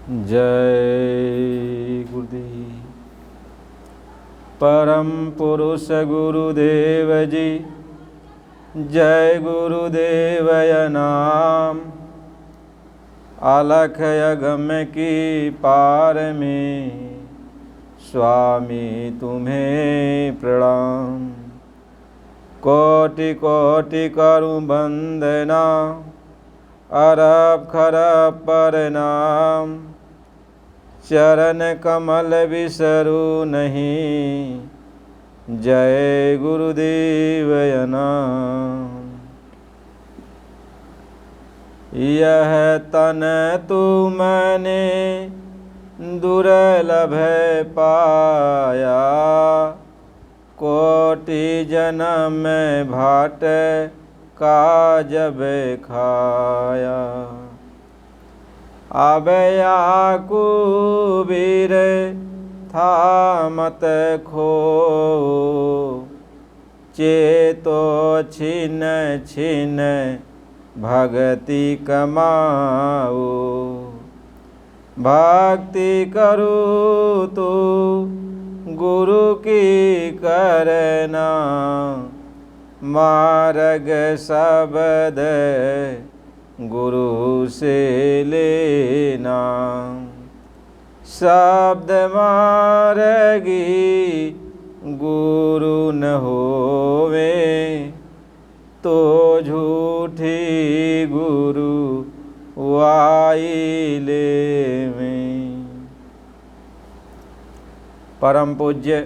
जय गुरुदेव। परम पुरुष गुरुदेव जी, जय गुरुदेवय नाम। अलख यगम की पार में स्वामी तुम्हें प्रणाम। कोटि कोटि करूं वंदना, अरब खरब प्रणाम। चरण कमल बिसरू नहीं, जय गुरुदेवय नाम। यह तन तुमने दुर्लभ पाया, कोटि जन्म भाट का जब खाया। अब कुबीर था मत खो, चेतो छिन छिन भक्ति कमाओ। भक्ति करो तो गुरु की करना, मार्ग शब्द गुरु से लेना। शब्द मार्गी गुरु न होवे, तो झूठी गुरु वाइले में। परम पूज्य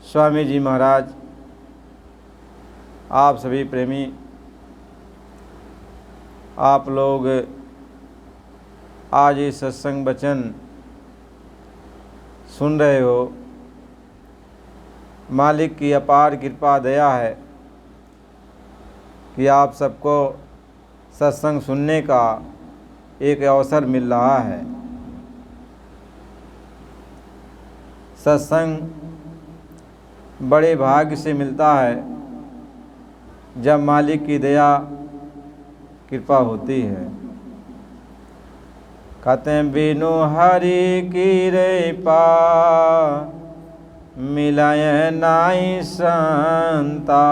स्वामी जी महाराज, आप सभी प्रेमी, आप लोग आज ये सत्संग वचन सुन रहे हो। मालिक की अपार कृपा दया है कि आप सबको सत्संग सुनने का एक अवसर मिल रहा है। सत्संग बड़े भाग्य से मिलता है जब मालिक की दया कृपा होती है। कहते हैं बिनु हरि की कृपा, मिलाए नाई संता।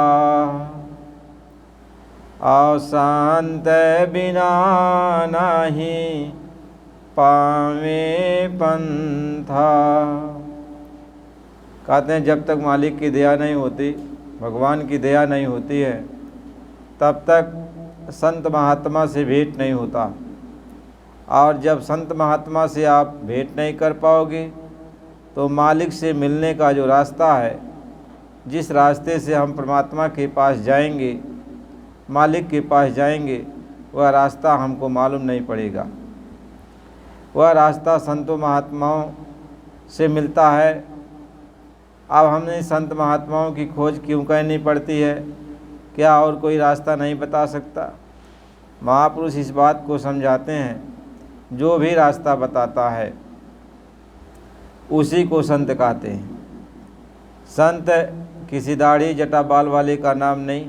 और शांत बिना नहीं पावे पंथा। कहते हैं जब तक मालिक की दया नहीं होती, भगवान की दया नहीं होती है, तब तक संत महात्मा से भेंट नहीं होता। और जब संत महात्मा से आप भेंट नहीं कर पाओगे तो मालिक से मिलने का जो रास्ता है, जिस रास्ते से हम परमात्मा के पास जाएंगे, मालिक के पास जाएंगे, वह रास्ता हमको मालूम नहीं पड़ेगा। वह रास्ता संतों महात्माओं से मिलता है। अब हमने संत महात्माओं की खोज क्यों करनी पड़ती है? क्या और कोई रास्ता नहीं बता सकता? महापुरुष इस बात को समझाते हैं, जो भी रास्ता बताता है उसी को संत कहते हैं। संत किसी दाढ़ी जटा बाल वाले का नाम नहीं,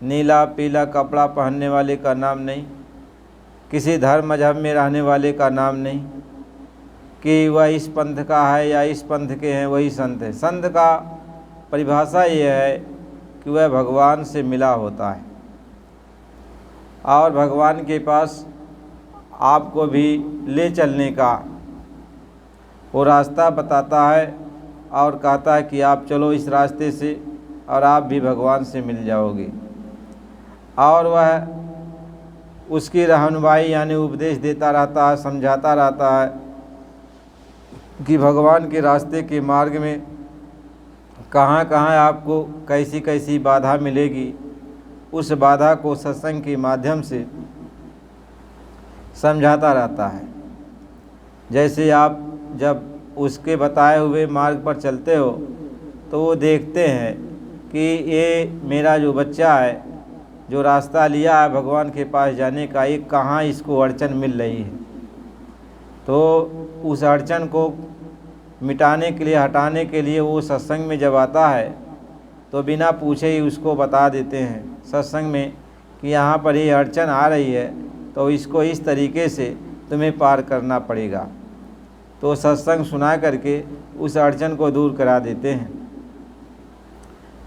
नीला पीला कपड़ा पहनने वाले का नाम नहीं, किसी धर्म मजहब में रहने वाले का नाम नहीं कि वह इस पंथ का है या इस पंथ के हैं वही संत है। संत का परिभाषा ये है कि वह भगवान से मिला होता है और भगवान के पास आपको भी ले चलने का वो रास्ता बताता है और कहता है कि आप चलो इस रास्ते से और आप भी भगवान से मिल जाओगे। और वह उसकी रहनुमाई यानी उपदेश देता रहता है, समझाता रहता है कि भगवान के रास्ते के मार्ग में कहाँ कहाँ आपको कैसी कैसी बाधा मिलेगी। उस बाधा को सत्संग के माध्यम से समझाता रहता है। जैसे आप जब उसके बताए हुए मार्ग पर चलते हो तो वो देखते हैं कि ये मेरा जो बच्चा है, जो रास्ता लिया है भगवान के पास जाने का, ये कहाँ इसको अड़चन मिल रही है। तो उस अड़चन को मिटाने के लिए, हटाने के लिए वो सत्संग में जब आता है तो बिना पूछे ही उसको बता देते हैं सत्संग में कि यहाँ पर ये अड़चन आ रही है तो इसको इस तरीके से तुम्हें पार करना पड़ेगा। तो सत्संग सुना करके उस अड़चन को दूर करा देते हैं।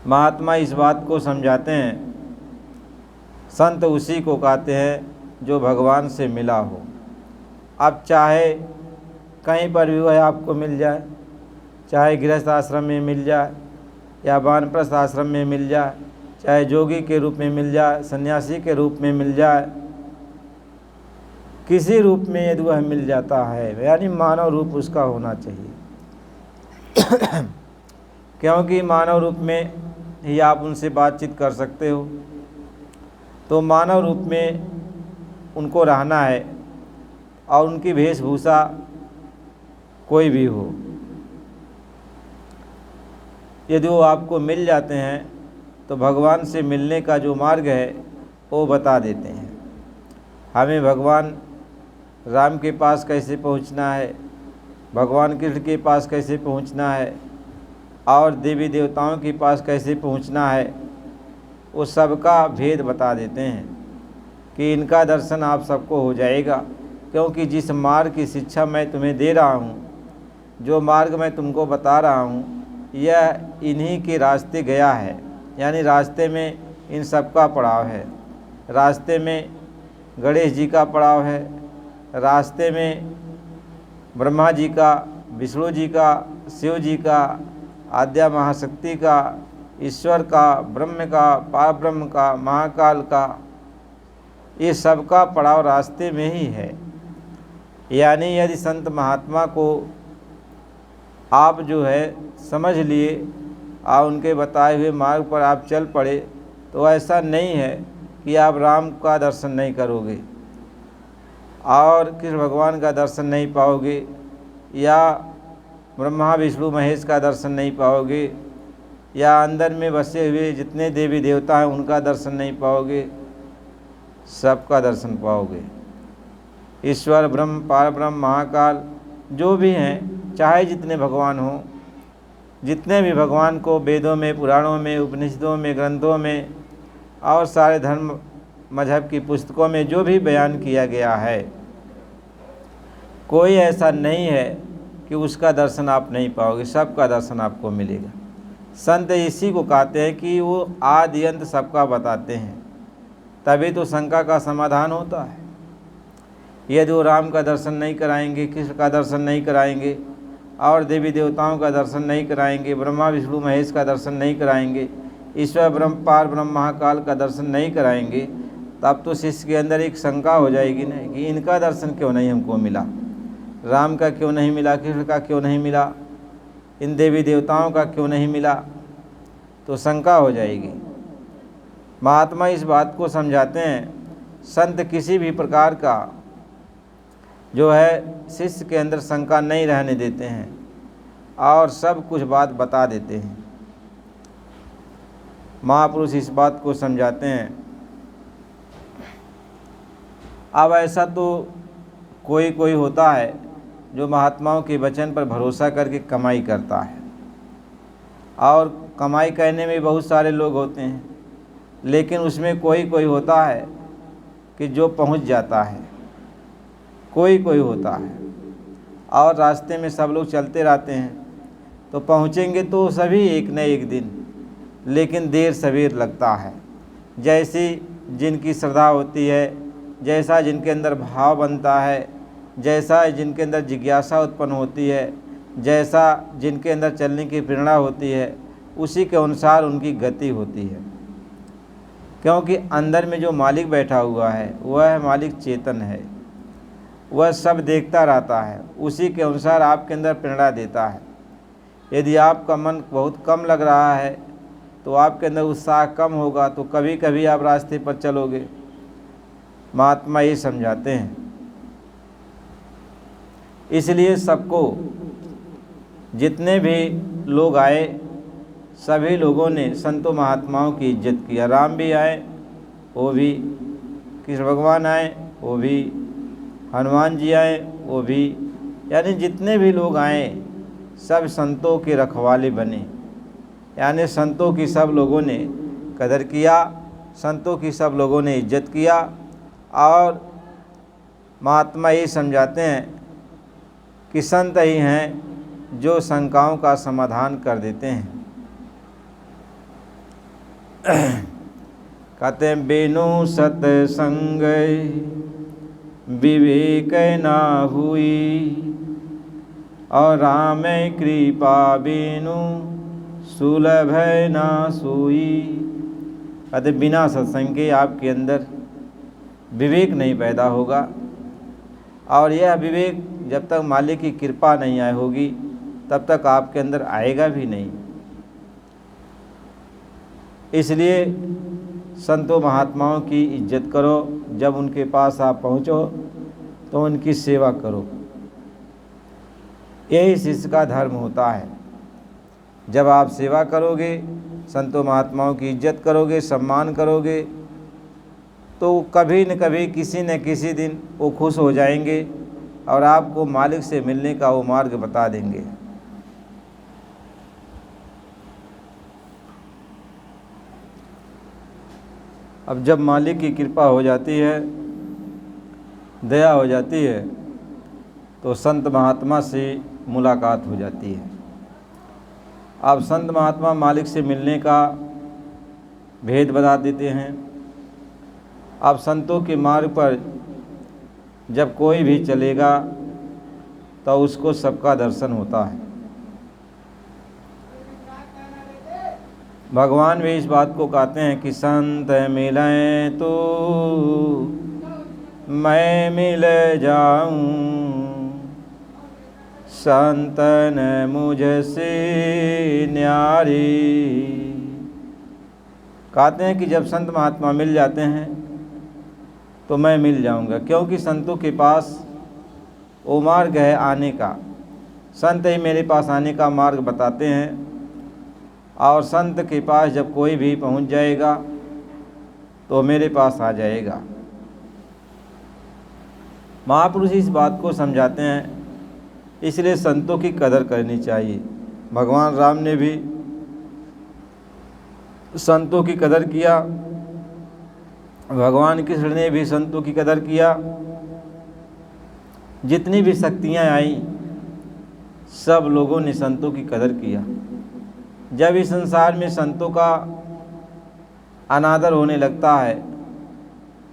महात्मा इस बात को समझाते हैं, संत उसी को कहते हैं जो भगवान से मिला हो। अब चाहे कहीं पर भी वह आपको मिल जाए, चाहे गृहस्थ आश्रम में मिल जाए या वानप्रस्थ आश्रम में मिल जाए, चाहे जोगी के रूप में मिल जाए, सन्यासी के रूप में मिल जाए, किसी रूप में यदि वह मिल जाता है, यानी मानव रूप उसका होना चाहिए क्योंकि मानव रूप में ही आप उनसे बातचीत कर सकते हो। तो मानव रूप में उनको रहना है और उनकी वेशभूषा कोई भी हो। यदि वो आपको मिल जाते हैं तो भगवान से मिलने का जो मार्ग है वो बता देते हैं। हमें भगवान राम के पास कैसे पहुंचना है, भगवान कृष्ण के पास कैसे पहुंचना है और देवी देवताओं के पास कैसे पहुंचना है, वो सबका भेद बता देते हैं कि इनका दर्शन आप सबको हो जाएगा। क्योंकि जिस मार्ग की शिक्षा मैं तुम्हें दे रहा हूँ, जो मार्ग मैं तुमको बता रहा हूँ, यह इन्हीं के रास्ते गया है। यानी रास्ते में इन सब का पड़ाव है। रास्ते में गणेश जी का पड़ाव है, रास्ते में ब्रह्मा जी का, विष्णु जी का, शिव जी का, आद्या महाशक्ति का, ईश्वर का, ब्रह्म का, पारब्रह्म का, महाकाल का, ये सब का पड़ाव रास्ते में ही है। यानी यदि संत महात्मा को आप जो है समझ लिए और उनके बताए हुए मार्ग पर आप चल पड़े, तो ऐसा नहीं है कि आप राम का दर्शन नहीं करोगे और कृष्ण भगवान का दर्शन नहीं पाओगे या ब्रह्मा विष्णु महेश का दर्शन नहीं पाओगे या अंदर में बसे हुए जितने देवी देवता हैं उनका दर्शन नहीं पाओगे। सबका दर्शन पाओगे। ईश्वर, ब्रह्म, पारब्रह्म, महाकाल जो भी हैं, चाहे जितने भगवान हों, जितने भी भगवान को वेदों में, पुराणों में, उपनिषदों में, ग्रंथों में और सारे धर्म मजहब की पुस्तकों में जो भी बयान किया गया है, कोई ऐसा नहीं है कि उसका दर्शन आप नहीं पाओगे। सबका दर्शन आपको मिलेगा। संत इसी को कहते हैं कि वो आदि अंत सबका बताते हैं, तभी तो शंका का समाधान होता है। यदि वो राम का दर्शन नहीं कराएंगे, कृष्ण का दर्शन नहीं कराएंगे और देवी देवताओं का दर्शन नहीं कराएंगे, ब्रह्मा विष्णु महेश का दर्शन नहीं कराएंगे, ईश्वर ब्रह्म पार ब्रह्म महाकाल का दर्शन नहीं कराएंगे, तब तो शिष्य के अंदर एक शंका हो जाएगी ना कि इनका दर्शन क्यों नहीं हमको मिला, राम का क्यों नहीं मिला, कृष्ण का क्यों नहीं मिला, इन देवी देवताओं का क्यों नहीं मिला, तो शंका हो जाएगी। महात्मा इस बात को समझाते हैं, संत किसी भी प्रकार का जो है शिष्य के अंदर शंका नहीं रहने देते हैं और सब कुछ बात बता देते हैं। महापुरुष इस बात को समझाते हैं। अब ऐसा तो कोई कोई होता है जो महात्माओं के वचन पर भरोसा करके कमाई करता है, और कमाई करने में बहुत सारे लोग होते हैं, लेकिन उसमें कोई कोई होता है कि जो पहुंच जाता है, कोई कोई होता है। और रास्ते में सब लोग चलते रहते हैं तो पहुंचेंगे तो सभी एक न एक दिन, लेकिन देर सवेर लगता है। जैसी जिनकी श्रद्धा होती है, जैसा जिनके अंदर भाव बनता है, जैसा जिनके अंदर जिज्ञासा उत्पन्न होती है, जैसा जिनके अंदर चलने की प्रेरणा होती है, उसी के अनुसार उनकी गति होती है। क्योंकि अंदर में जो मालिक बैठा हुआ है वह मालिक चेतन है, वह सब देखता रहता है, उसी के अनुसार आपके अंदर प्रेरणा देता है। यदि आपका मन बहुत कम लग रहा है तो आपके अंदर उत्साह कम होगा, तो कभी कभी आप रास्ते पर चलोगे। महात्मा ये समझाते हैं। इसलिए सबको, जितने भी लोग आए, सभी लोगों ने संतों महात्माओं की इज्जत किया। राम भी आए, वो भी, कृष्ण भगवान आए, वो भी, हनुमान जी आए, वो भी, यानी जितने भी लोग आए सब संतों के रखवाले बने। यानी संतों की सब लोगों ने कदर किया, संतों की सब लोगों ने इज्जत किया और महात्मा ये समझाते हैं कि संत ही हैं जो शंकाओं का समाधान कर देते हैं। कहते हैं बिनु सत्संग विवेक ना हुई, और राम कृपा बिनु सुलभ ना सोई। कहते बिना सत्संग के आपके अंदर विवेक नहीं पैदा होगा, और यह विवेक जब तक मालिक की कृपा नहीं आए होगी तब तक आपके अंदर आएगा भी नहीं। इसलिए संतों महात्माओं की इज्जत करो, जब उनके पास आप पहुँचो तो उनकी सेवा करो। यही शिष्य का धर्म होता है। जब आप सेवा करोगे, संतों महात्माओं की इज्जत करोगे, सम्मान करोगे, तो कभी न कभी किसी न किसी दिन वो खुश हो जाएंगे और आपको मालिक से मिलने का वो मार्ग बता देंगे। अब जब मालिक की कृपा हो जाती है, दया हो जाती है, तो संत महात्मा से मुलाकात हो जाती है। अब संत महात्मा मालिक से मिलने का भेद बता देते हैं। अब संतों के मार्ग पर जब कोई भी चलेगा तो उसको सबका दर्शन होता है। भगवान भी इस बात को कहते हैं कि संत मिलें तो मैं मिल जाऊं, संतन मुझसे न्यारी। कहते हैं कि जब संत महात्मा मिल जाते हैं तो मैं मिल जाऊंगा, क्योंकि संतों के पास वो मार्ग है आने का। संत ही मेरे पास आने का मार्ग बताते हैं, और संत के पास जब कोई भी पहुंच जाएगा तो मेरे पास आ जाएगा। महापुरुष इस बात को समझाते हैं, इसलिए संतों की कदर करनी चाहिए। भगवान राम ने भी संतों की कदर किया, भगवान कृष्ण ने भी संतों की कदर किया। जितनी भी शक्तियाँ आई, सब लोगों ने संतों की कदर किया। जब इस संसार में संतों का अनादर होने लगता है,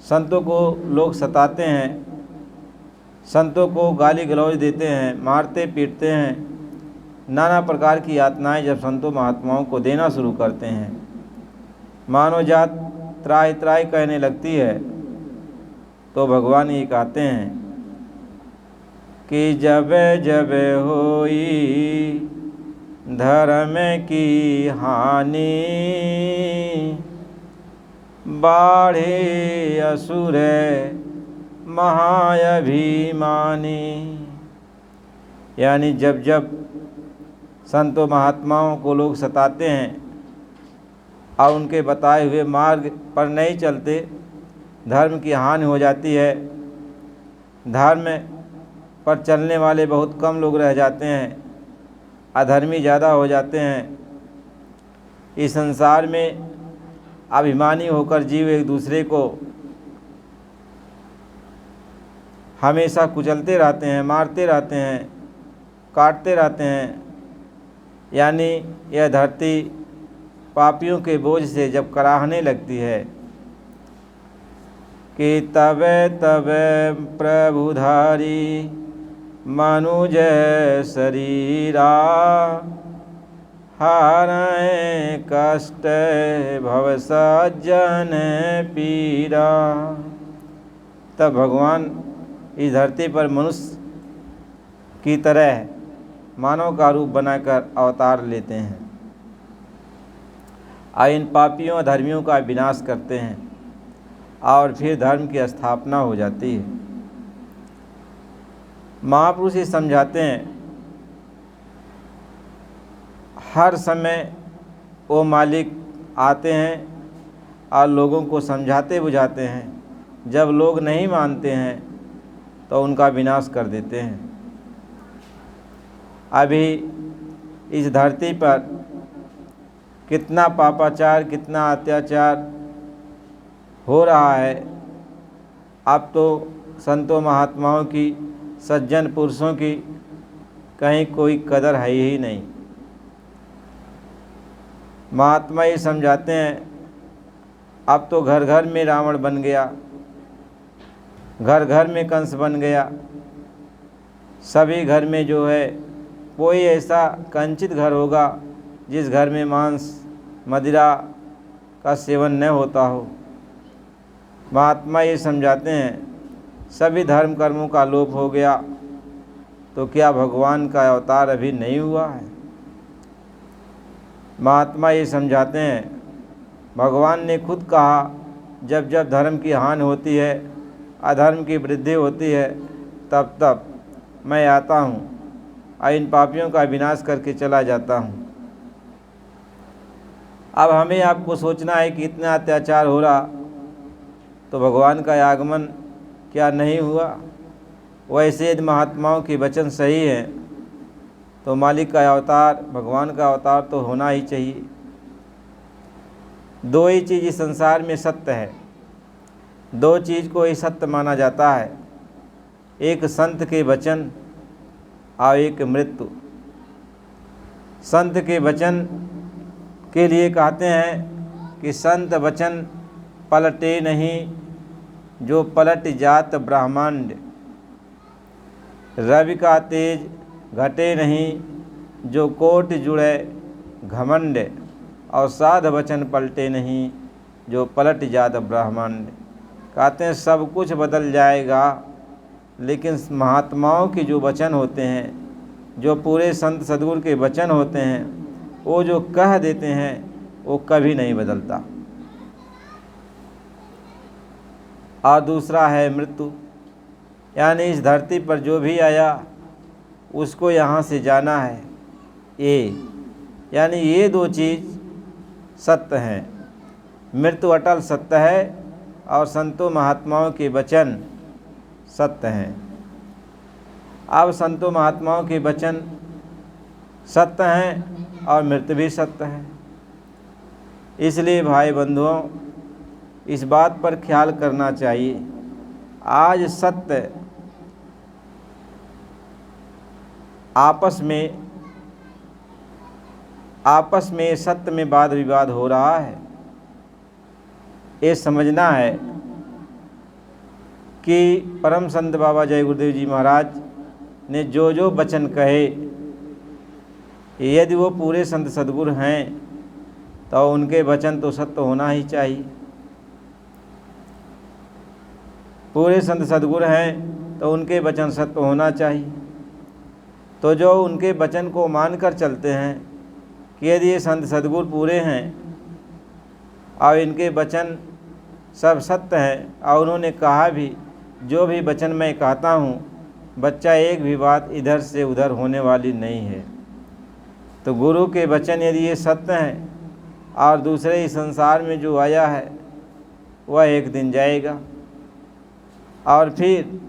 संतों को लोग सताते हैं, संतों को गाली गलौज देते हैं, मारते पीटते हैं, नाना प्रकार की यातनाएं जब संतों महात्माओं को देना शुरू करते हैं, मानव जात त्राहि त्राहि कहने लगती है, तो भगवान ये कहते हैं कि जब जब होई धर्म की हानि, बाढ़े असुर महाअभिमानी। यानी जब जब संतों महात्माओं को लोग सताते हैं और उनके बताए हुए मार्ग पर नहीं चलते, धर्म की हानि हो जाती है, धर्म पर चलने वाले बहुत कम लोग रह जाते हैं, अधर्मी ज़्यादा हो जाते हैं। इस संसार में अभिमानी होकर जीव एक दूसरे को हमेशा कुचलते रहते हैं, मारते रहते हैं, काटते रहते हैं। यानी यह धरती पापियों के बोझ से जब कराहने लगती है कि तब तब प्रभुधारी मनुज शरीरा, हारय कष्ट भव सज्जन पीरा। तब भगवान इस धरती पर मनुष्य की तरह मानव का रूप बनाकर अवतार लेते हैं और इन पापियों धर्मियों का विनाश करते हैं, और फिर धर्म की स्थापना हो जाती है। महापुरुष ये समझाते हैं, हर समय वो मालिक आते हैं और लोगों को समझाते बुझाते हैं। जब लोग नहीं मानते हैं तो उनका विनाश कर देते हैं। अभी इस धरती पर कितना पापाचार, कितना अत्याचार हो रहा है। अब तो संतों महात्माओं की, सज्जन पुरुषों की कहीं कोई कदर है ही नहीं। महात्मा ये समझाते हैं अब तो घर घर में रावण बन गया, घर घर में कंस बन गया। सभी घर में जो है कोई ऐसा कंचित घर होगा जिस घर में मांस मदिरा का सेवन न होता हो। महात्मा ये समझाते हैं सभी धर्म कर्मों का लोप हो गया, तो क्या भगवान का अवतार अभी नहीं हुआ है? महात्मा ये समझाते हैं भगवान ने खुद कहा जब जब धर्म की हानि होती है, अधर्म की वृद्धि होती है, तब तब मैं आता हूँ और इन पापियों का विनाश करके चला जाता हूँ। अब हमें आपको सोचना है कि इतना अत्याचार हो रहा तो भगवान का आगमन क्या नहीं हुआ? वैसे यदि महात्माओं के वचन सही हैं तो मालिक का अवतार, भगवान का अवतार तो होना ही चाहिए। दो ही चीज़ इस संसार में सत्य है, दो चीज़ को ही सत्य माना जाता है, एक संत के वचन और एक मृत्यु। संत के वचन के लिए कहते हैं कि संत वचन पलटे नहीं, जो पलट जात ब्रह्मांड। रवि का तेज घटे नहीं, जो कोट जुड़े घमंड। और साध वचन पलटे नहीं, जो पलट जात ब्रह्मांड। कहते हैं सब कुछ बदल जाएगा, लेकिन महात्माओं के जो वचन होते हैं, जो पूरे संत सद्गुरु के वचन होते हैं, वो जो कह देते हैं वो कभी नहीं बदलता। और दूसरा है मृत्यु, यानी इस धरती पर जो भी आया उसको यहाँ से जाना है। यानी ये दो चीज़ सत्य हैं। मृत्यु अटल सत्य है और संतों महात्माओं के वचन सत्य हैं। अब संतों महात्माओं के वचन सत्य हैं और मृत्यु भी सत्य है। इसलिए भाई बंधुओं, इस बात पर ख्याल करना चाहिए। आज सत्य आपस में सत्य में वाद विवाद हो रहा है। ये समझना है कि परम संत बाबा जय गुरुदेव जी महाराज ने जो जो वचन कहे, यदि वो पूरे संत सद्गुरु हैं तो उनके वचन तो सत्य होना ही चाहिए। पूरे संत सद्गुरु हैं तो उनके वचन सत्य होना चाहिए। तो जो उनके वचन को मानकर चलते हैं कि यदि ये संत सद्गुरु पूरे हैं और इनके वचन सब सत्य हैं, और उन्होंने कहा भी जो भी वचन मैं कहता हूँ बच्चा एक भी बात इधर से उधर होने वाली नहीं है, तो गुरु के वचन यदि ये सत्य हैं और दूसरे इस संसार में जो आया है वह एक दिन जाएगा। और फिर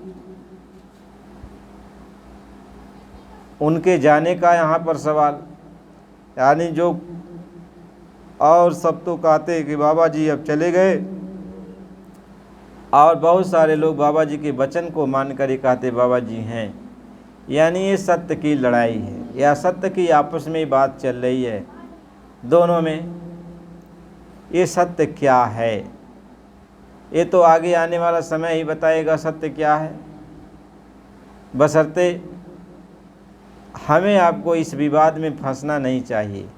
उनके जाने का यहाँ पर सवाल, यानी जो और सब तो कहते हैं कि बाबा जी अब चले गए, और बहुत सारे लोग बाबा जी के वचन को मानकर ही कहते बाबा जी हैं। यानी ये सत्य की लड़ाई है या सत्य की आपस में बात चल रही है दोनों में। ये सत्य क्या है ये तो आगे आने वाला समय ही बताएगा सत्य क्या है। बशर्ते हमें आपको इस विवाद में फंसना नहीं चाहिए।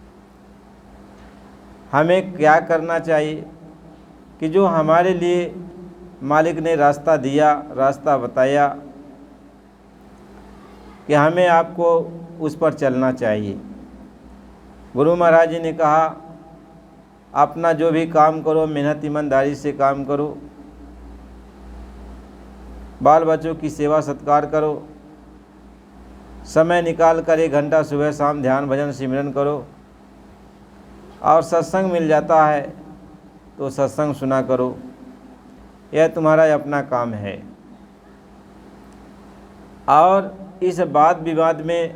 हमें क्या करना चाहिए कि जो हमारे लिए मालिक ने रास्ता दिया, रास्ता बताया, कि हमें आपको उस पर चलना चाहिए। गुरु महाराज जी ने कहा अपना जो भी काम करो मेहनत ईमानदारी से काम करो, बाल बच्चों की सेवा सत्कार करो, समय निकाल कर 1 घंटा सुबह शाम ध्यान भजन सिमरन करो, और सत्संग मिल जाता है तो सत्संग सुना करो। यह तुम्हारा अपना काम है। और इस वाद विवाद में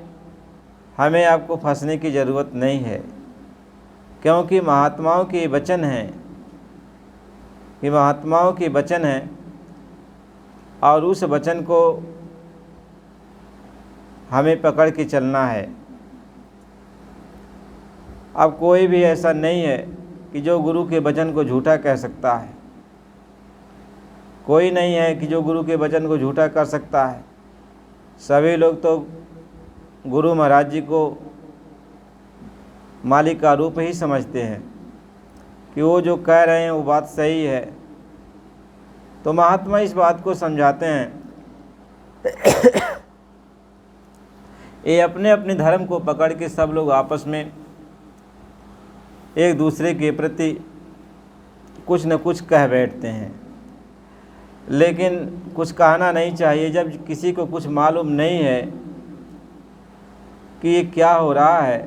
हमें आपको फंसने की ज़रूरत नहीं है, क्योंकि महात्माओं के वचन हैं, कि महात्माओं के वचन हैं और उस वचन को हमें पकड़ के चलना है। अब कोई भी ऐसा नहीं है कि जो गुरु के वचन को झूठा कह सकता है। कोई नहीं है कि जो गुरु के वचन को झूठा कर सकता है। सभी लोग तो गुरु महाराज जी को मालिक का रूप ही समझते हैं कि वो जो कह रहे हैं वो बात सही है। तो महात्मा इस बात को समझाते हैं ये अपने अपने धर्म को पकड़ के सब लोग आपस में एक दूसरे के प्रति कुछ न कुछ कह बैठते हैं, लेकिन कुछ कहना नहीं चाहिए। जब किसी को कुछ मालूम नहीं है कि ये क्या हो रहा है,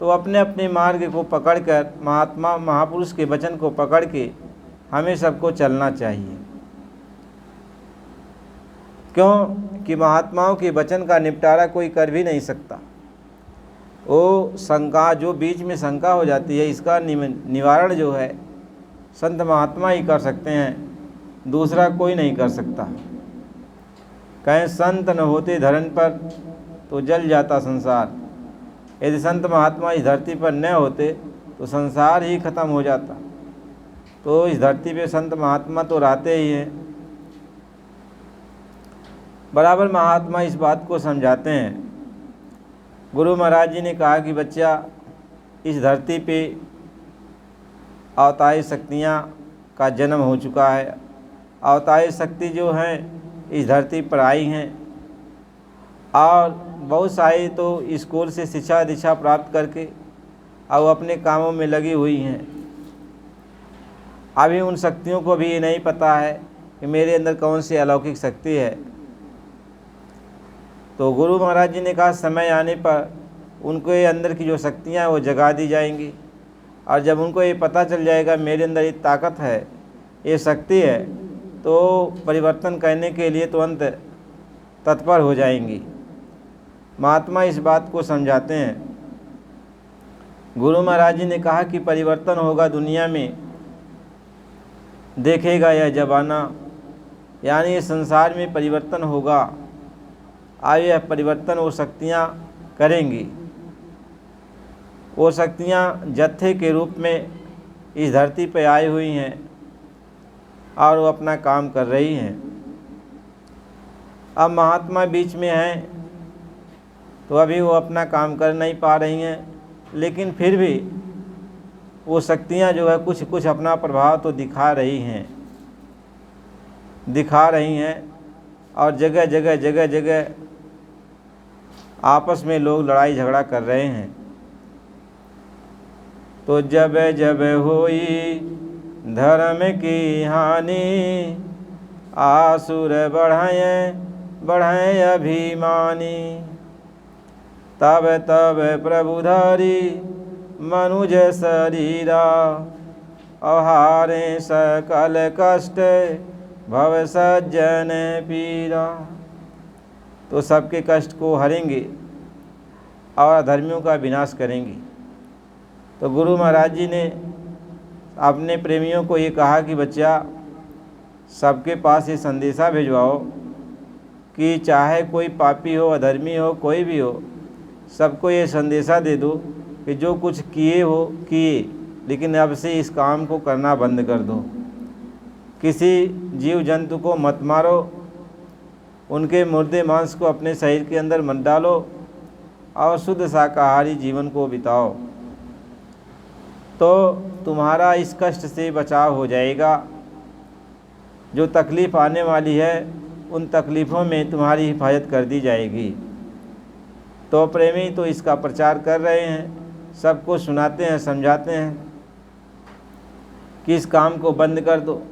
तो अपने अपने मार्ग को पकड़कर महात्मा महापुरुष के वचन को पकड़ के हमें सबको चलना चाहिए। क्यों कि महात्माओं के वचन का निपटारा कोई कर भी नहीं सकता। वो शंका जो बीच में शंका हो जाती है, इसका निवारण जो है संत महात्मा ही कर सकते हैं, दूसरा कोई नहीं कर सकता। कहें संत न होते धरन पर तो जल जाता संसार। यदि संत महात्मा इस धरती पर न होते तो संसार ही खत्म हो जाता। तो इस धरती पे संत महात्मा तो रहते ही हैं। बराबर महात्मा इस बात को समझाते हैं। गुरु महाराज जी ने कहा कि बच्चा, इस धरती पे अवतारी शक्तियाँ का जन्म हो चुका है। अवतारी शक्ति जो हैं इस धरती पर आई हैं और बहुत सारी तो स्कूल से शिक्षा दीक्षा प्राप्त करके अब अपने कामों में लगी हुई हैं। अभी उन शक्तियों को भी ये नहीं पता है कि मेरे अंदर कौन सी अलौकिक शक्ति है। तो गुरु महाराज जी ने कहा समय आने पर उनको ये अंदर की जो शक्तियाँ हैं वो जगा दी जाएंगी। और जब उनको ये पता चल जाएगा मेरे अंदर ये ताकत है, ये शक्ति है, तो परिवर्तन करने के लिए तुरंत तत्पर हो जाएंगी। महात्मा इस बात को समझाते हैं। गुरु महाराज जी ने कहा कि परिवर्तन होगा दुनिया में, देखेगा यह ज़माना, यानी ये संसार में परिवर्तन होगा। आज यह परिवर्तन वो शक्तियाँ करेंगी। वो शक्तियाँ जत्थे के रूप में इस धरती पर आई हुई हैं और वो अपना काम कर रही हैं। अब महात्मा बीच में हैं तो अभी वो अपना काम कर नहीं पा रही हैं, लेकिन फिर भी वो शक्तियाँ जो है कुछ कुछ अपना प्रभाव तो दिखा रही हैं। और जगह जगह आपस में लोग लड़ाई झगड़ा कर रहे हैं। तो जब जब होई धर्म की हानि, आसुर बढ़ाएं अभिमानी। तब तब प्रभुधारी मनुज शरीरा, आहारे सकल कष्ट भव सज्जन पीरा। तो सबके कष्ट को हरेंगे और अधर्मियों का विनाश करेंगे। तो गुरु महाराज जी ने अपने प्रेमियों को ये कहा कि बच्चा, सबके पास ये संदेशा भिजवाओ कि चाहे कोई पापी हो, अधर्मी हो, कोई भी हो, सबको ये संदेशा दे दो कि जो कुछ किए, लेकिन अब से इस काम को करना बंद कर दो। किसी जीव जंतु को मत मारो, उनके मुर्दे मांस को अपने शरीर के अंदर मत डालो और शुद्ध शाकाहारी जीवन को बिताओ, तो तुम्हारा इस कष्ट से बचाव हो जाएगा। जो तकलीफ़ आने वाली है उन तकलीफ़ों में तुम्हारी हिफाजत कर दी जाएगी। तो प्रेमी तो इसका प्रचार कर रहे हैं, सबको सुनाते हैं, समझाते हैं कि इस काम को बंद कर दो।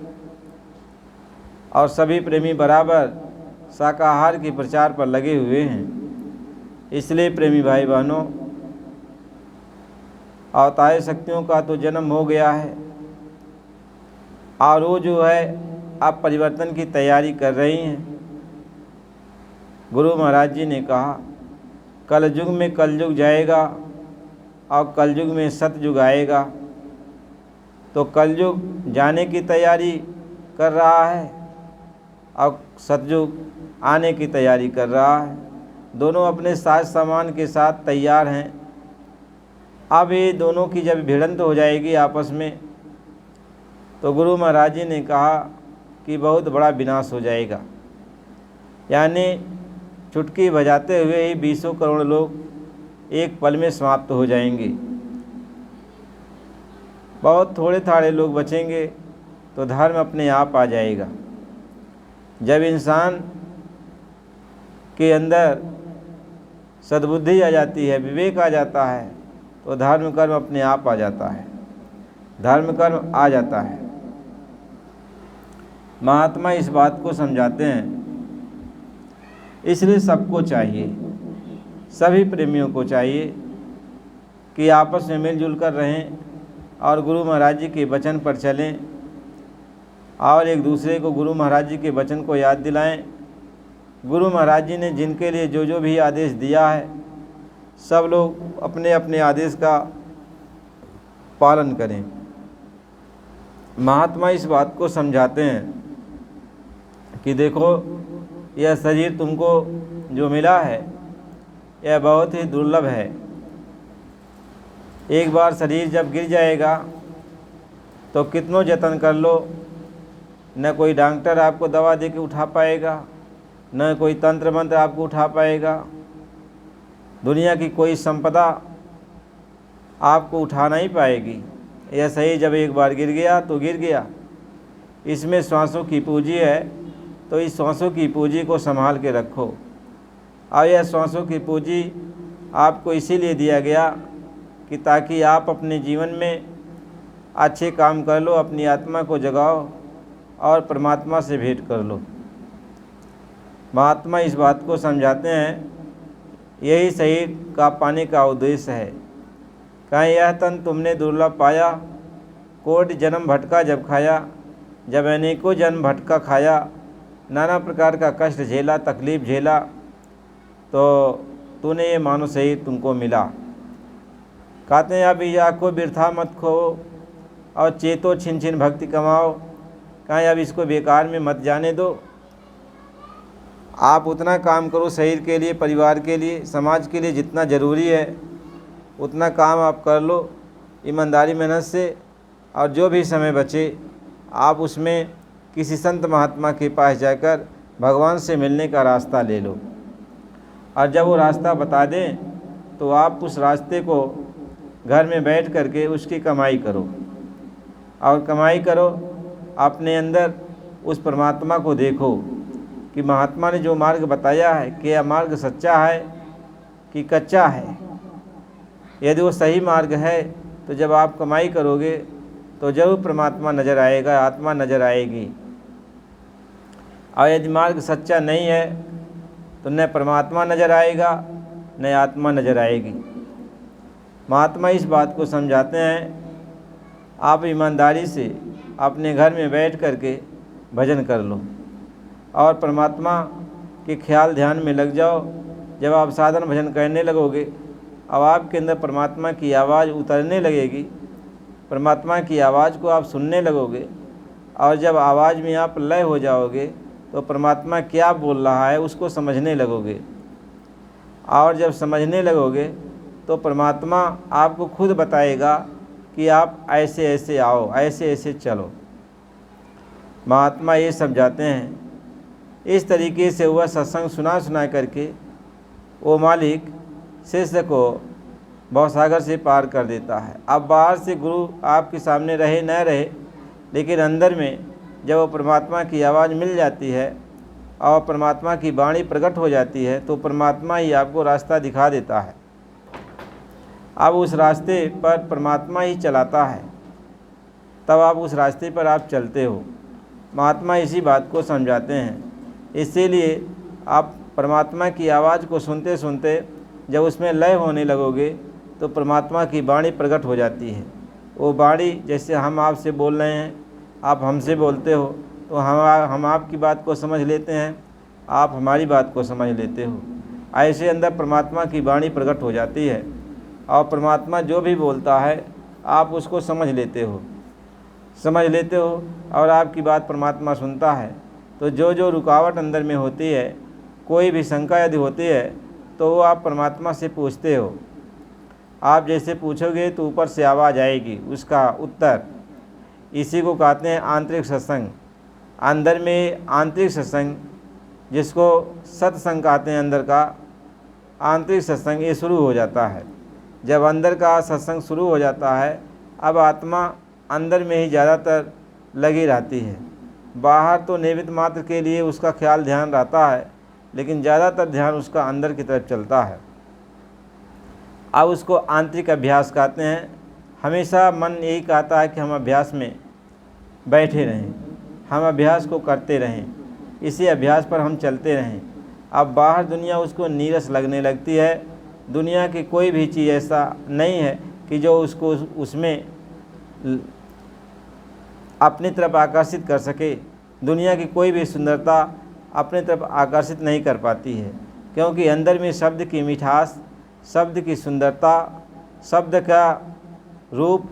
और सभी प्रेमी बराबर शाकाहार के प्रचार पर लगे हुए हैं। इसलिए प्रेमी भाई बहनों, अवतारी शक्तियों का तो जन्म हो गया है और वो जो है अब परिवर्तन की तैयारी कर रही हैं। गुरु महाराज जी ने कहा कलयुग में कलयुग जाएगा और कलयुग में सतयुग आएगा। तो कलयुग जाने की तैयारी कर रहा है और सतयुग आने की तैयारी कर रहा है। दोनों अपने साज सामान के साथ तैयार हैं। अब ये दोनों की जब भिड़ंत हो जाएगी आपस में, तो गुरु महाराज जी ने कहा कि बहुत बड़ा विनाश हो जाएगा। यानी चुटकी बजाते हुए ही 20 करोड़ लोग एक पल में समाप्त हो जाएंगे। बहुत थोड़े थाड़े लोग बचेंगे तो धर्म अपने आप आ जाएगा। जब इंसान के अंदर सद्बुद्धि आ जाती है, विवेक आ जाता है, तो धर्म कर्म अपने आप आ जाता है, धर्म कर्म आ जाता है। महात्मा इस बात को समझाते हैं। इसलिए सबको चाहिए, सभी प्रेमियों को चाहिए कि आपस में मिलजुल कर रहें और गुरु महाराज जी के वचन पर चलें और एक दूसरे को गुरु महाराज जी के वचन को याद दिलाएं। गुरु महाराज जी ने जिनके लिए जो जो भी आदेश दिया है, सब लोग अपने अपने आदेश का पालन करें। महात्मा इस बात को समझाते हैं कि देखो, यह शरीर तुमको जो मिला है यह बहुत ही दुर्लभ है। एक बार शरीर जब गिर जाएगा तो कितनों जतन कर लो, न कोई डॉक्टर आपको दवा दे के उठा पाएगा, न कोई तंत्र मंत्र आपको उठा पाएगा। दुनिया की कोई संपदा आपको उठा नहीं पाएगी। यह शरीर जब एक बार गिर गया तो गिर गया। इसमें श्वासों की पूंजी है, तो इस श्वासों की पूंजी को संभाल के रखो। और यह श्वासों की पूंजी आपको इसीलिए दिया गया कि ताकि आप अपने जीवन में अच्छे काम कर लो, अपनी आत्मा को जगाओ और परमात्मा से भेंट कर लो। महात्मा इस बात को समझाते हैं, यही शरीर का पाने का उद्देश्य है। कहीं यह तन तुमने दुर्लभ पाया, कोटि जन्म भटका जब खाया। जब अनेकों जन्म भटका खाया, नाना प्रकार का कष्ट झेला, तकलीफ़ झेला, तो तूने ये मानो शरीर तुमको मिला। कहते हैं अब यह को बिरथा मत खो और चेतो छिन छिन भक्ति कमाओ। कहीं अब इसको बेकार में मत जाने दो। आप उतना काम करो शरीर के लिए, परिवार के लिए, समाज के लिए, जितना ज़रूरी है उतना काम आप कर लो ईमानदारी मेहनत से। और जो भी समय बचे आप उसमें किसी संत महात्मा के पास जाकर भगवान से मिलने का रास्ता ले लो। और जब वो रास्ता बता दें तो आप उस रास्ते को घर में बैठ करके उसकी कमाई करो। और कमाई करो, अपने अंदर उस परमात्मा को देखो कि महात्मा ने जो मार्ग बताया है कि यह मार्ग सच्चा है कि कच्चा है। यदि वो सही मार्ग है तो जब आप कमाई करोगे तो जरूर परमात्मा नज़र आएगा, आत्मा नज़र आएगी। और यदि मार्ग सच्चा नहीं है तो न परमात्मा नज़र आएगा न आत्मा नज़र आएगी। महात्मा इस बात को समझाते हैं, आप ईमानदारी से अपने घर में बैठ करके भजन कर लो और परमात्मा के ख्याल ध्यान में लग जाओ। जब आप साधन भजन करने लगोगे, अब आपके अंदर परमात्मा की आवाज़ उतरने लगेगी, परमात्मा की आवाज़ को आप सुनने लगोगे। और जब आवाज़ में आप लय हो जाओगे तो परमात्मा क्या बोल रहा है उसको समझने लगोगे। और जब समझने लगोगे तो परमात्मा आपको खुद बताएगा कि आप ऐसे ऐसे आओ, ऐसे ऐसे चलो। महात्मा ये समझाते हैं। इस तरीके से वह सत्संग सुना करके वो मालिक शिष्य को भवसागर से पार कर देता है। अब बाहर से गुरु आपके सामने रहे न रहे, लेकिन अंदर में जब वो परमात्मा की आवाज़ मिल जाती है और परमात्मा की वाणी प्रकट हो जाती है तो परमात्मा ही आपको रास्ता दिखा देता है। अब उस रास्ते पर परमात्मा ही चलाता है, तब आप उस रास्ते पर आप चलते हो। महात्मा इसी बात को समझाते हैं। इसीलिए आप परमात्मा की आवाज़ को सुनते सुनते जब उसमें लय होने लगोगे तो परमात्मा की वाणी प्रकट हो जाती है। वो वाणी, जैसे हम आपसे बोल रहे हैं, आप हमसे बोलते हो, तो हम आपकी बात को समझ लेते हैं, आप हमारी बात को समझ लेते हो। ऐसे अंदर परमात्मा की वाणी प्रकट हो जाती है और परमात्मा जो भी बोलता है आप उसको समझ लेते हो और आपकी बात परमात्मा सुनता है। तो जो जो रुकावट अंदर में होती है, कोई भी शंका यदि होती है, तो वो आप परमात्मा से पूछते हो। आप जैसे पूछोगे तो ऊपर से आवाज़ आएगी उसका उत्तर। इसी को कहते हैं आंतरिक सत्संग। अंदर में आंतरिक सत्संग, जिसको सत्संग कहते हैं, अंदर का आंतरिक सत्संग, ये शुरू हो जाता है। जब अंदर का सत्संग शुरू हो जाता है, अब आत्मा अंदर में ही ज़्यादातर लगी रहती है। बाहर तो निमित्त मात्र के लिए उसका ख्याल ध्यान रहता है, लेकिन ज़्यादातर ध्यान उसका अंदर की तरफ चलता है। अब उसको आंतरिक अभ्यास कहते हैं। हमेशा मन यही कहता है कि हम अभ्यास में बैठे रहें, हम अभ्यास को करते रहें, इसी अभ्यास पर हम चलते रहें। अब बाहर दुनिया उसको नीरस लगने लगती है। दुनिया की कोई भी चीज़ ऐसा नहीं है कि जो उसको उसमें अपनी तरफ आकर्षित कर सके। दुनिया की कोई भी सुंदरता अपनी तरफ आकर्षित नहीं कर पाती है, क्योंकि अंदर में शब्द की मिठास, शब्द की सुंदरता, शब्द का रूप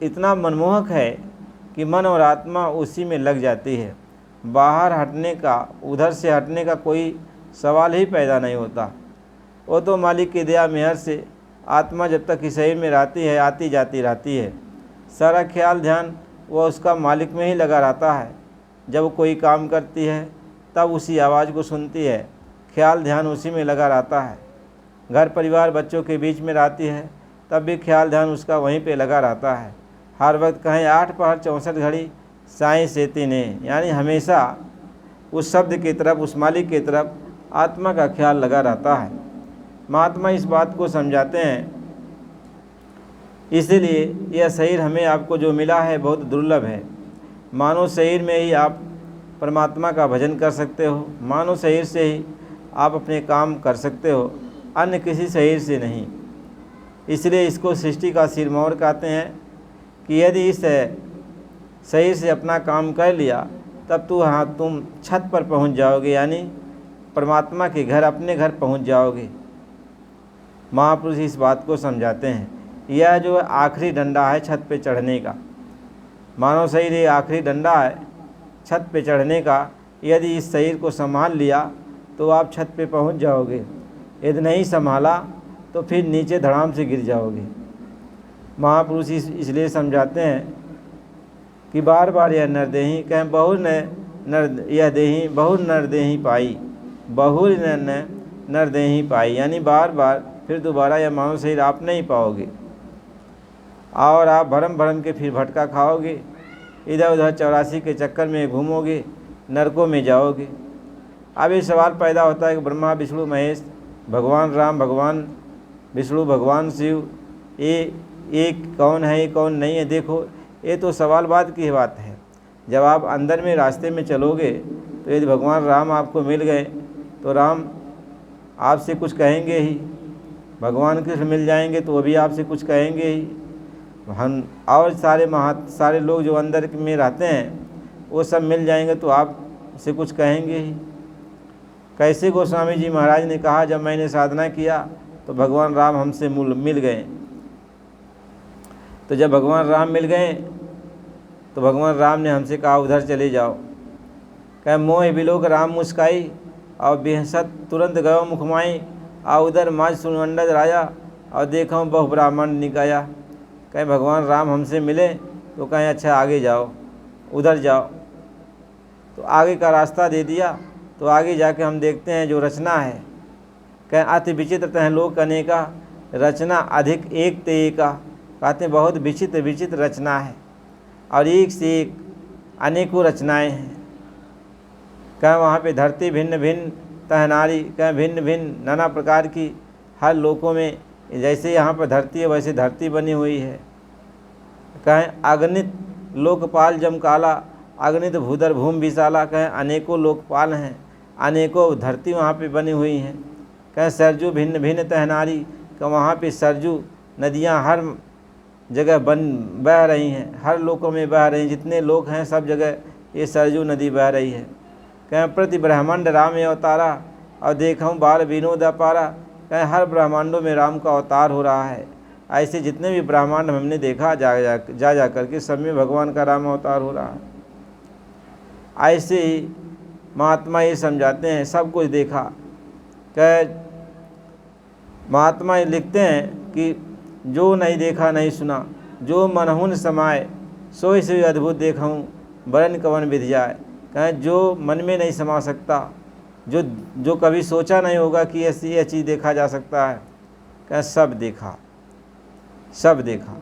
इतना मनमोहक है कि मन और आत्मा उसी में लग जाती है। बाहर हटने का, उधर से हटने का कोई सवाल ही पैदा नहीं होता। वो तो मालिक की दया मेहर से आत्मा जब तक इस शरीर में रहती है, आती जाती रहती है। सारा ख्याल ध्यान वो उसका मालिक में ही लगा रहता है। जब वो कोई काम करती है तब उसी आवाज़ को सुनती है, ख्याल ध्यान उसी में लगा रहता है। घर परिवार बच्चों के बीच में रहती है तब भी ख्याल ध्यान उसका वहीं पे लगा रहता है। हर वक्त कहें 8 पहर 64 घड़ी साईं सेती ने, यानी हमेशा उस शब्द की तरफ, उस मालिक की तरफ आत्मा का ख्याल लगा रहता है। महात्मा इस बात को समझाते हैं। इसीलिए यह शरीर हमें आपको जो मिला है बहुत दुर्लभ है। मानव शरीर में ही आप परमात्मा का भजन कर सकते हो, मानव शरीर से ही आप अपने काम कर सकते हो, अन्य किसी शरीर से नहीं। इसलिए इसको सृष्टि का सिरमौर कहते हैं कि यदि इस शरीर से अपना काम कर लिया तब तुम छत पर पहुंच जाओगे, यानी परमात्मा के घर, अपने घर पहुंच जाओगे। महापुरुष इस बात को समझाते हैं। यह जो आखिरी डंडा है छत पे चढ़ने का, मानव शरीर ये आखिरी डंडा है छत पे चढ़ने का। यदि इस शरीर को संभाल लिया तो आप छत पे पहुंच जाओगे, यदि नहीं संभाला तो फिर नीचे धड़ाम से गिर जाओगे। महापुरुष इसलिए समझाते हैं कि बार बार यह नरदेही कहें, यह देही बहु नरदेही पाई, बहु नरदेही पाई, यानी बार बार फिर दोबारा यह मानव शरीर आप नहीं पाओगे और आप भरम भरम के फिर भटका खाओगे, इधर उधर 84 के चक्कर में घूमोगे, नरकों में जाओगे। अब ये सवाल पैदा होता है कि ब्रह्मा विष्णु महेश, भगवान राम, भगवान विष्णु, भगवान शिव, ये कौन है, ये कौन नहीं है। देखो, ये तो सवाल बाद की बात है। जब आप अंदर में रास्ते में चलोगे तो यदि भगवान राम आपको मिल गए तो राम आपसे कुछ कहेंगे ही, भगवान कृष्ण मिल जाएंगे तो वो भी आपसे कुछ कहेंगे ही। हम और सारे लोग जो अंदर में रहते हैं वो सब मिल जाएंगे तो आपसे कुछ कहेंगे ही। कैसे गोस्वामी जी महाराज ने कहा, जब मैंने साधना किया तो भगवान राम हमसे मिल गए। तो जब भगवान राम मिल गए तो भगवान राम ने हमसे कहा उधर चले जाओ। कह मोह बिलोक राम मुस्काई और बेहसत तुरंत गयो मुखमाई, और उधर माज सुनवंडज राजा और देखो बहु ब्राह्मण निकाया। कहें भगवान राम हमसे मिले तो कहें अच्छा आगे जाओ, उधर जाओ। तो आगे का रास्ता दे दिया। तो आगे जाके हम देखते हैं जो रचना है, कहें अति विचित्र तह लोक अनेका, रचना अधिक एक ते एका। कहते हैं बहुत विचित्र विचित्र रचना है और एक से एक अनेकों रचनाएं हैं। कहें वहाँ पे धरती भिन्न भिन्न तह नारी, कहें भिन्न भिन्न नाना प्रकार की हर लोकों में, जैसे यहाँ पर धरती है वैसे धरती बनी हुई है। कहें अगणित लोकपाल जमकाला, अगणित भूधर भूमि विशाला। कहें अनेकों लोकपाल हैं, अनेकों धरती वहाँ पे बनी हुई हैं। कहें सरजू भिन्न भिन्न तह नारी, कि वहाँ पे सरजू नदियाँ हर जगह बह रही हैं, हर लोकों में बह रही हैं। जितने लोग हैं सब जगह ये सरजू नदी बह रही है। कहें प्रति ब्रह्मांड राम अवतारा, और देखूँ बाल विनोद अपारा। कहें हर ब्रह्मांडों में राम का अवतार हो रहा है। ऐसे जितने भी ब्रह्मांड हमने देखा जा कर के सब में भगवान का राम अवतार हो रहा है। ऐसे ही महात्मा ये समझाते हैं, सब कुछ देखा। कह महात्मा ये लिखते हैं कि जो नहीं देखा नहीं सुना, जो मनहुन समाए सोई से अद्भुत देखूँ बरन कवन विधि जाए। कहें जो मन में नहीं समा सकता, जो कभी सोचा नहीं होगा कि ऐसी ये चीज़ देखा जा सकता है, कहें सब देखा, सब देखा।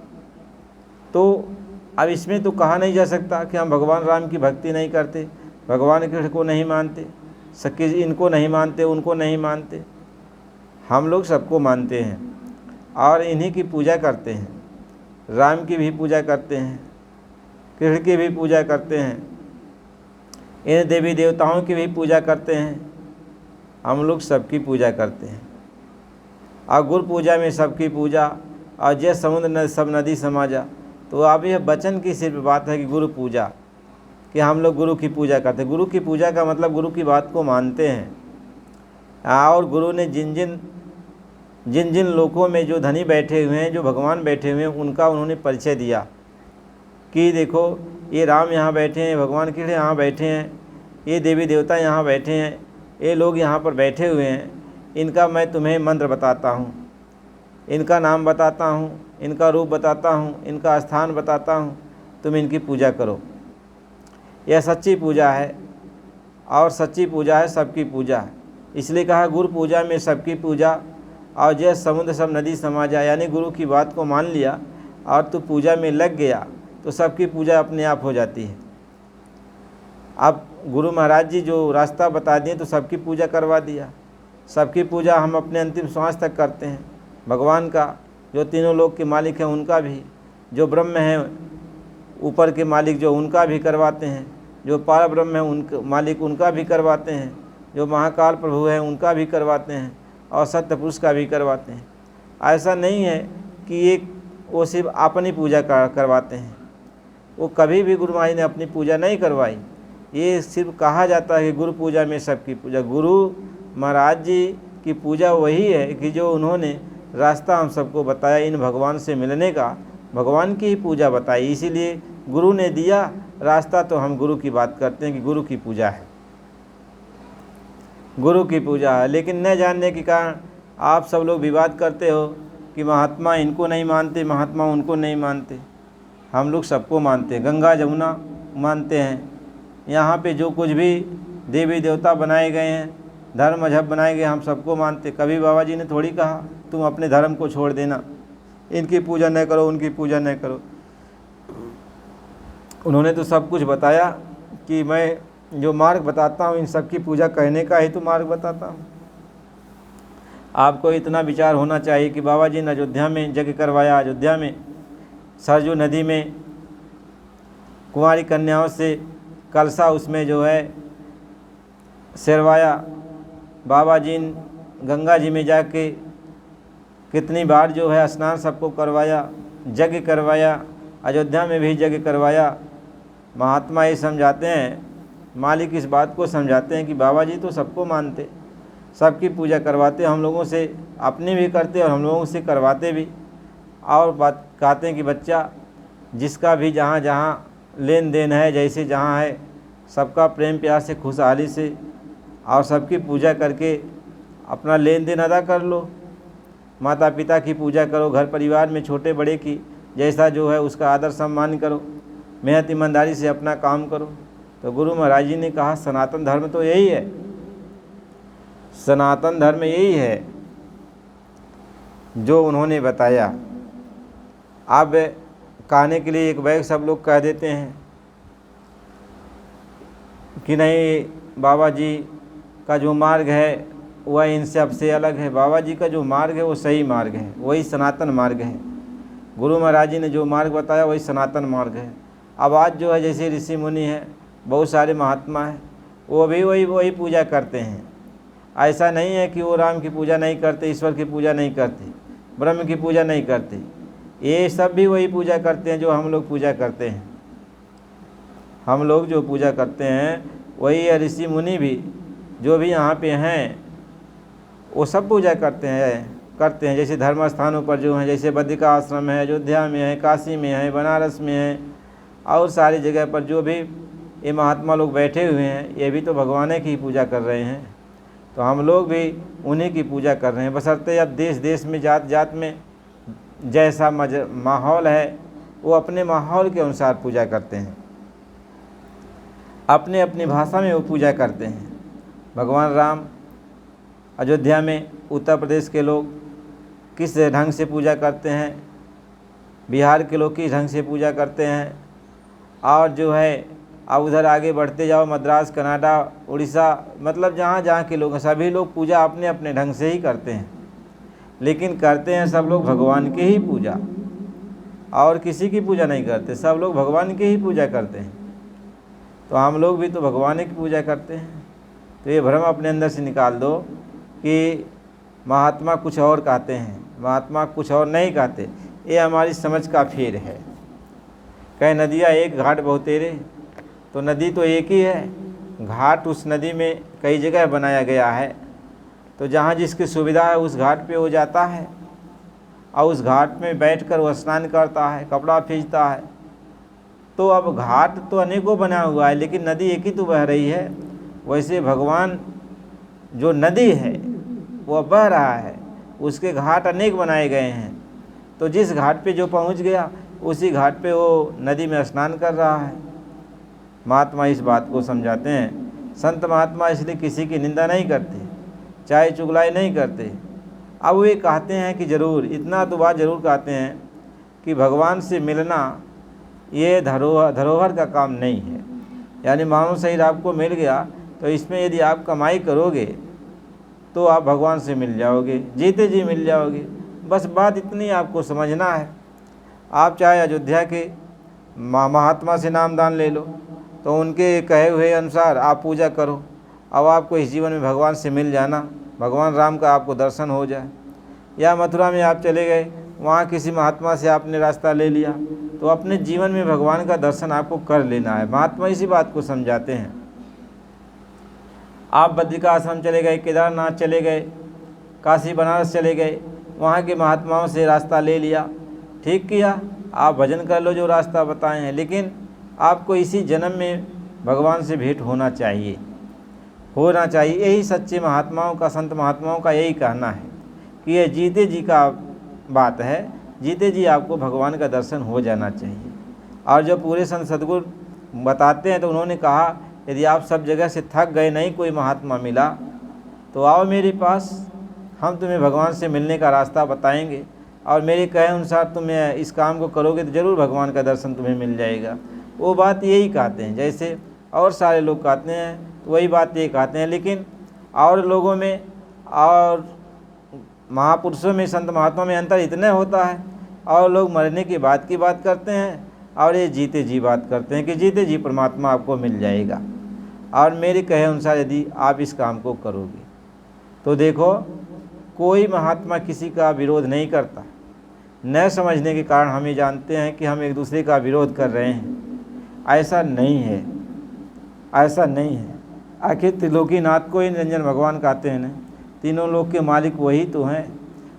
तो अब इसमें तो कहा नहीं जा सकता कि हम भगवान राम की भक्ति नहीं करते, भगवान कृष्ण को नहीं मानते, इनको नहीं मानते, उनको नहीं मानते। हम लोग सबको मानते हैं और इन्हीं की पूजा करते हैं। राम की भी पूजा करते हैं, कृष्ण की भी पूजा करते हैं, इन देवी देवताओं की भी पूजा करते हैं। हम लोग सबकी पूजा करते हैं। और गुरु पूजा में सबकी पूजा, और जय समुद्र न सब नदी समाजा। तो अब यह वचन की सिर्फ बात है कि गुरु पूजा, कि हम लोग गुरु की पूजा करते हैं। गुरु की पूजा का मतलब गुरु की बात को मानते हैं। और गुरु ने जिन जिन लोकों में जो धनी बैठे हुए हैं, जो भगवान बैठे हुए हैं, उनका उन्होंने परिचय दिया कि देखो ये राम यहाँ बैठे हैं, भगवान कृष्ण यहाँ बैठे हैं, ये देवी देवता यहाँ बैठे हैं, ये लोग यहाँ पर बैठे हुए हैं। इनका मैं तुम्हें मंत्र बताता हूँ, इनका नाम बताता हूँ, इनका रूप बताता हूँ, इनका स्थान बताता हूँ, तुम इनकी पूजा करो। यह सच्ची पूजा है, और सच्ची पूजा है, सबकी पूजा है। इसलिए कहा गुरु पूजा में सबकी पूजा, और जय समुद्र सब नदी समाजा। यानी गुरु की बात को मान लिया और तू पूजा में लग गया तो सबकी पूजा अपने आप हो जाती है। अब गुरु महाराज जी जो रास्ता बता दिए तो सबकी पूजा करवा दिया। सबकी पूजा हम अपने अंतिम श्वास तक करते हैं। भगवान का, जो तीनों लोक के मालिक हैं, उनका भी, जो ब्रह्म हैं ऊपर के मालिक जो, उनका भी करवाते हैं, जो पार ब्रह्म है उनका मालिक, उनका भी करवाते हैं, जो महाकाल प्रभु हैं उनका भी करवाते हैं, और सत्य पुरुष का भी करवाते हैं। ऐसा नहीं है कि एक वो सिर्फ अपनी पूजा करवाते हैं। वो कभी भी गुरु महाराज ने अपनी पूजा नहीं करवाई। ये सिर्फ कहा जाता है कि गुरु पूजा में सबकी पूजा। गुरु महाराज जी की पूजा वही है कि जो उन्होंने रास्ता हम सबको बताया इन भगवान से मिलने का, भगवान की ही पूजा बताई। इसीलिए गुरु ने दिया रास्ता, तो हम गुरु की बात करते हैं कि गुरु की पूजा है, गुरु की पूजा है। लेकिन न जानने के कारण आप सब लोग विवाद करते हो कि महात्मा इनको नहीं मानते, महात्मा उनको नहीं मानते। हम लोग सबको मानते हैं, गंगा जमुना मानते हैं। यहाँ पे जो कुछ भी देवी देवता बनाए गए हैं, धर्म मजहब बनाए गए, हम सबको मानते। कभी बाबा जी ने थोड़ी कहा तुम अपने धर्म को छोड़ देना, इनकी पूजा न करो, उनकी पूजा न करो। उन्होंने तो सब कुछ बताया कि मैं जो मार्ग बताता हूँ इन सब की पूजा करने का ही तो मार्ग बताता हूँ। आपको इतना विचार होना चाहिए कि बाबा जी ने अयोध्या में यज्ञ करवाया, अयोध्या में सरजू नदी में कुंवारी कन्याओं से कलसा उसमें जो है सिरवाया। बाबा जी गंगा जी में जाके कितनी बार जो है स्नान सबको करवाया, यज्ञ करवाया, अयोध्या में भी यज्ञ करवाया। महात्मा ये समझाते हैं, मालिक इस बात को समझाते हैं कि बाबा जी तो सबको मानते, सबकी पूजा करवाते, हम लोगों से अपनी भी करते और हम लोगों से करवाते भी। और बात कहते हैं कि बच्चा जिसका भी जहाँ जहाँ लेन देन है, जैसे जहाँ है, सबका प्रेम प्यार से खुशहाली से और सबकी पूजा करके अपना लेन देन अदा कर लो। माता पिता की पूजा करो, घर परिवार में छोटे बड़े की जैसा जो है उसका आदर सम्मान करो, मेहनत ईमानदारी से अपना काम करो। तो गुरु महाराज जी ने कहा सनातन धर्म तो यही है, सनातन धर्म यही है जो उन्होंने बताया। अब कहने के लिए एक बैग सब लोग कह देते हैं कि नहीं बाबा जी का जो मार्ग है वह इन सबसे अलग है। बाबा जी का जो मार्ग है वो सही मार्ग है, वही सनातन मार्ग है। गुरु महाराज जी ने जो मार्ग बताया वही सनातन मार्ग है। अब आज जो है जैसे ऋषि मुनि हैं, बहुत सारे महात्मा हैं, वो भी वही पूजा करते हैं। ऐसा नहीं है कि वो राम की पूजा नहीं करते, ईश्वर की पूजा नहीं करते, ब्रह्म की पूजा नहीं करते। ये सब भी वही पूजा करते हैं जो हम लोग पूजा करते हैं। हम लोग जो पूजा करते हैं वही है। ऋषि मुनि भी जो भी यहाँ पे हैं वो सब पूजा करते हैं। जैसे धर्म स्थानों पर जो हैं, जैसे बद्रिका आश्रम है, अयोध्या में है, काशी में है, बनारस में है, और सारी जगह पर जो भी ये महात्मा लोग बैठे हुए हैं, ये भी तो भगवान की ही पूजा कर रहे हैं, तो हम लोग भी उन्हीं की पूजा कर रहे हैं। बशर्ते अब देश देश में जात जात में जैसा माहौल है वो अपने माहौल के अनुसार पूजा करते हैं, अपने अपनी भाषा में वो पूजा करते हैं। भगवान राम अयोध्या में उत्तर प्रदेश के लोग किस ढंग से पूजा करते हैं, बिहार के लोग किस ढंग से पूजा करते हैं, और जो है अब उधर आगे बढ़ते जाओ मद्रास, कनाडा, उड़ीसा, मतलब जहाँ जहाँ के लोग हैं सभी लोग पूजा अपने अपने ढंग से ही करते हैं, लेकिन करते हैं सब लोग भगवान की ही पूजा, और किसी की पूजा नहीं करते, सब लोग भगवान की ही पूजा करते हैं। तो हम लोग भी तो भगवान की पूजा करते हैं। तो ये भ्रम अपने अंदर से निकाल दो कि महात्मा कुछ और कहते हैं, महात्मा कुछ और नहीं कहते, ये हमारी समझ का फेर है। कहे नदियाँ एक घाट बहुतेरे, तो नदी तो एक ही है, घाट उस नदी में कई जगह बनाया गया है, तो जहाँ जिसकी सुविधा है उस घाट पे वो जाता है और उस घाट में बैठकर वो स्नान करता है, कपड़ा खींचता है। तो अब घाट तो अनेकों बना हुआ है, लेकिन नदी एक ही तो बह रही है। वैसे भगवान जो नदी है वो बह रहा है, उसके घाट अनेक बनाए गए हैं, तो जिस घाट पे जो पहुंच गया उसी घाट पे वो नदी में स्नान कर रहा है। महात्मा इस बात को समझाते हैं। संत महात्मा इसलिए किसी की निंदा नहीं करते, चाहे चुगलाई नहीं करते। अब वे कहते हैं कि ज़रूर, इतना तो बात ज़रूर कहते हैं कि भगवान से मिलना ये धरोहर का काम नहीं है, यानी मानव शरीर आपको मिल गया तो इसमें यदि आप कमाई करोगे तो आप भगवान से मिल जाओगे, जीते जी मिल जाओगे। बस बात इतनी आपको समझना है। आप चाहे अयोध्या के महात्मा से नामदान ले लो, तो उनके कहे हुए अनुसार आप पूजा करो, अब आपको इस जीवन में भगवान से मिल जाना, भगवान राम का आपको दर्शन हो जाए। या मथुरा में आप चले गए, वहाँ किसी महात्मा से आपने रास्ता ले लिया, तो अपने जीवन में भगवान का दर्शन आपको कर लेना है। महात्मा इसी बात को समझाते हैं। आप बद्रिका आश्रम चले गए, केदारनाथ चले गए, काशी बनारस चले गए, वहाँ के महात्माओं से रास्ता ले लिया, ठीक किया, आप भजन कर लो जो रास्ता बताए हैं, लेकिन आपको इसी जन्म में भगवान से भेंट होना चाहिए। यही सच्चे महात्माओं का, संत महात्माओं का यही कहना है कि यह जीते जी का बात है, जीते जी आपको भगवान का दर्शन हो जाना चाहिए। और जो पूरे संत सद्गुरु बताते हैं, तो उन्होंने कहा यदि आप सब जगह से थक गए, नहीं कोई महात्मा मिला, तो आओ मेरे पास, हम तुम्हें भगवान से मिलने का रास्ता बताएंगे, और मेरे कहे अनुसार तुम इस काम को करोगे तो ज़रूर भगवान का दर्शन तुम्हें मिल जाएगा। वो बात यही कहते हैं, जैसे और सारे लोग कहते हैं तो वही बात ये कहते हैं। लेकिन और लोगों में और महापुरुषों में, संत महात्मा में अंतर इतने होता है, और लोग मरने के बाद की बात करते हैं और ये जीते जी बात करते हैं कि जीते जी परमात्मा आपको मिल जाएगा, और मेरे कहे अनुसार यदि आप इस काम को करोगे। तो देखो, कोई महात्मा किसी का विरोध नहीं करता। न समझने के कारण हम ये जानते हैं कि हम एक दूसरे का विरोध कर रहे हैं। ऐसा नहीं है, ऐसा नहीं है। आखिर त्रिलोकीनाथ को ही निरंजन भगवान कहते हैं न, तीनों लोक के मालिक वही तो हैं।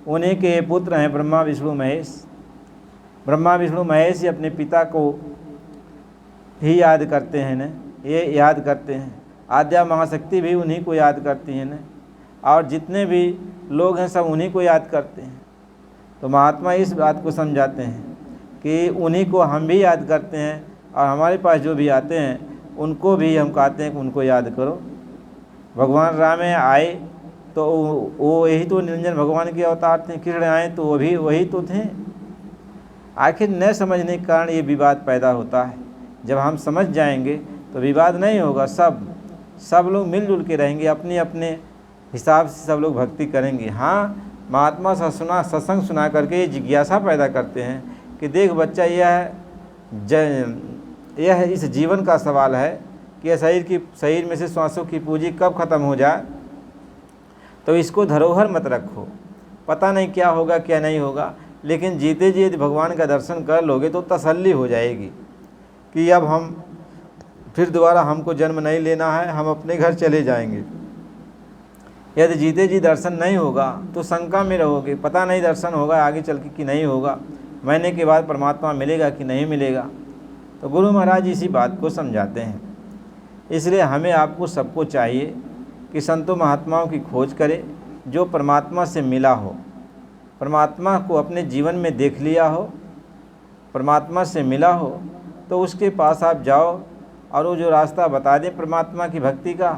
उन्हीं के पुत्र हैं ब्रह्मा विष्णु महेश। ब्रह्मा विष्णु महेश ही अपने पिता को ही याद करते हैं न, ये याद करते हैं। आद्या महाशक्ति भी उन्हीं को याद करती हैं न, और जितने भी लोग हैं सब उन्हीं को याद करते हैं। तो महात्मा इस बात को समझाते हैं कि उन्हीं को हम भी याद करते हैं, और हमारे पास जो भी आते हैं उनको भी हम कहते हैं कि उनको याद करो। भगवान राम आए तो वो यही तो निरंजन भगवान के अवतार थे, कृष्ण आए तो वो भी वही तो थे। आखिर न समझने के कारण ये विवाद पैदा होता है। जब हम समझ जाएंगे तो विवाद नहीं होगा, सब लोग मिलजुल के रहेंगे, अपने अपने हिसाब से सब लोग भक्ति करेंगे। हाँ, महात्मा सत्संग सुना करके ये जिज्ञासा पैदा करते हैं कि देख बच्चा, यह इस जीवन का सवाल है कि शरीर में से श्वासों की पूंजी कब ख़त्म हो जाए, तो इसको धरोहर मत रखो। पता नहीं क्या होगा क्या नहीं होगा, लेकिन जीते जी यदि भगवान का दर्शन कर लोगे तो तसल्ली हो जाएगी कि अब हम फिर दोबारा हमको जन्म नहीं लेना है, हम अपने घर चले जाएंगे। यदि जीते जी दर्शन नहीं होगा तो शंका में रहोगे, पता नहीं दर्शन होगा आगे चल के कि नहीं होगा, मरने के बाद परमात्मा मिलेगा कि नहीं मिलेगा। तो गुरु महाराज इसी बात को समझाते हैं इसलिए हमें आपको सबको चाहिए कि संतों महात्माओं की खोज करें जो परमात्मा से मिला हो, परमात्मा को अपने जीवन में देख लिया हो, परमात्मा से मिला हो, तो उसके पास आप जाओ और वो जो रास्ता बता दे परमात्मा की भक्ति का,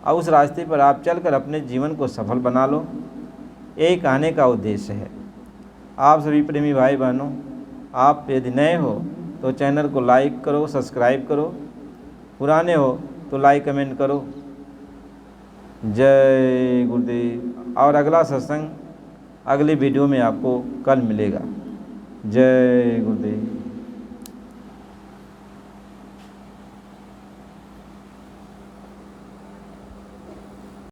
और उस रास्ते पर आप चलकर अपने जीवन को सफल बना लो। यही कहने का उद्देश्य है। आप सभी प्रेमी भाई बहनों, आप यदि नए हो तो चैनल को लाइक करो, सब्सक्राइब करो, पुराने हो तो लाइक कमेंट करो। जय गुरुदेव। और अगला सत्संग अगली वीडियो में आपको कल मिलेगा। जय गुरुदेव।